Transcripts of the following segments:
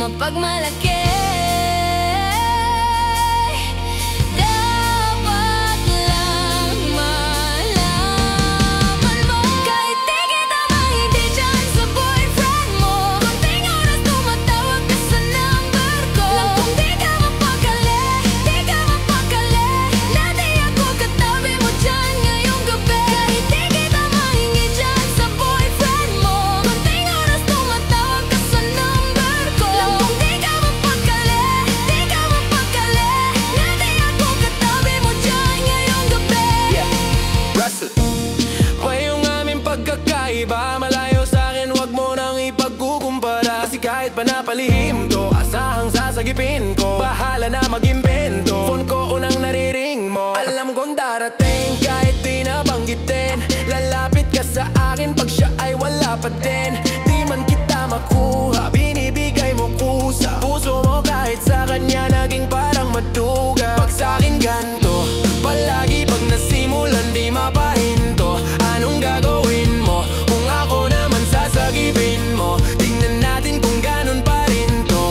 mapagmalaki. Dapat lang malaman mo, kahit di kita mahindi dyan sa boyfriend mo, konting oras tumatawag ka sa number ko. Lang kung di ka mapakali, di ka mapakali, na di ako katabi mo dyan ngayong gabi. Kahit di kita mahingi dyan sa boyfriend mo, konting oras tumatawag ka sa number ko. Lang kung di ka mapakali, di ka mapakali, na di ako katabi mo dyan ngayong gabi. Russell, pa yung aming pagkakaiba, malayo sa'kin, wag mo nang ipagkukumpara. Kasi kahit pa napalihim to, asahang sasagipin ko, bahala na mag-imbento. Phone ko unang nariring mo, alam kong darating kahit di nabanggitin. Lalapit ka sa akin pag siya ay wala pa din. Di man kita makuha, binibigay mo kusa. Puso mo kahit sa kanya naging parang matuga. Pag sa'kin ganto, palagi pag nasimulan di mapahinto. Anong gagawin mo kung ako naman sasagipin mo? Tingnan natin kung ganun pa rin to.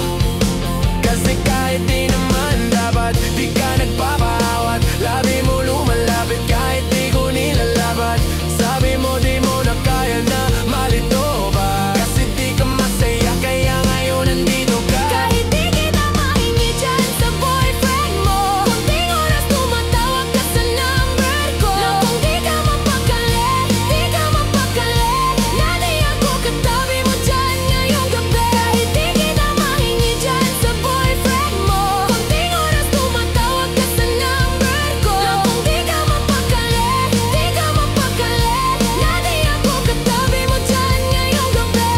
Kasi kahit di naman dapat, di ka nagpapahawat. Labi mo lumalapit kahit di ko nilalabat. Sabi mo di mo na kaya na malito ba? Kasi di ka masaya kaya ngayon nandito ka. Kahit di kita mahingi dyan sa boyfriend mo, konting oras tumatawag ka sa number ko. Lang kung di ka mapakali, di ka mapakali, na di ako katabi mo dyan ngayong gabi. Kahit di kita mahingi dyan sa boyfriend mo, konting oras tumatawag ka sa number ko. Lang kung di ka mapakali, di ka mapakali, na di ako katabi mo dyan ngayong gabi.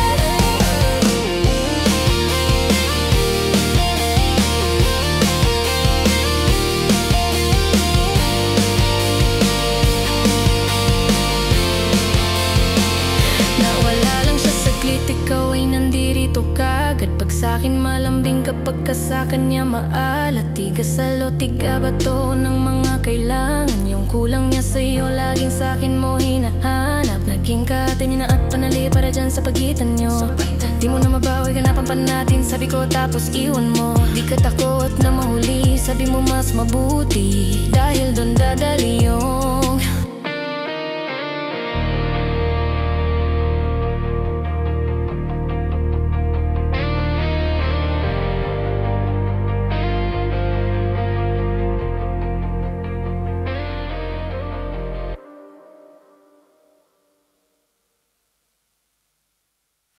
Nawala lang siya saglit, ikaw ay nandirito kagad. Pag sa'kin malambing, kapag ka sa kanya maalat. Tiga salo, tiga bato ng mga kailangan. Yung kulang niya sa'yo, laging sa'kin mo hinahanap. Naging kahati niya na at panali para dyan sa pagitan nyo. Di mo na mabawi, ganapan pa natin, sabi ko tapos iwan mo. Di ka takot na mahuli, sabi mo mas mabuti, dahil doon dadali yun.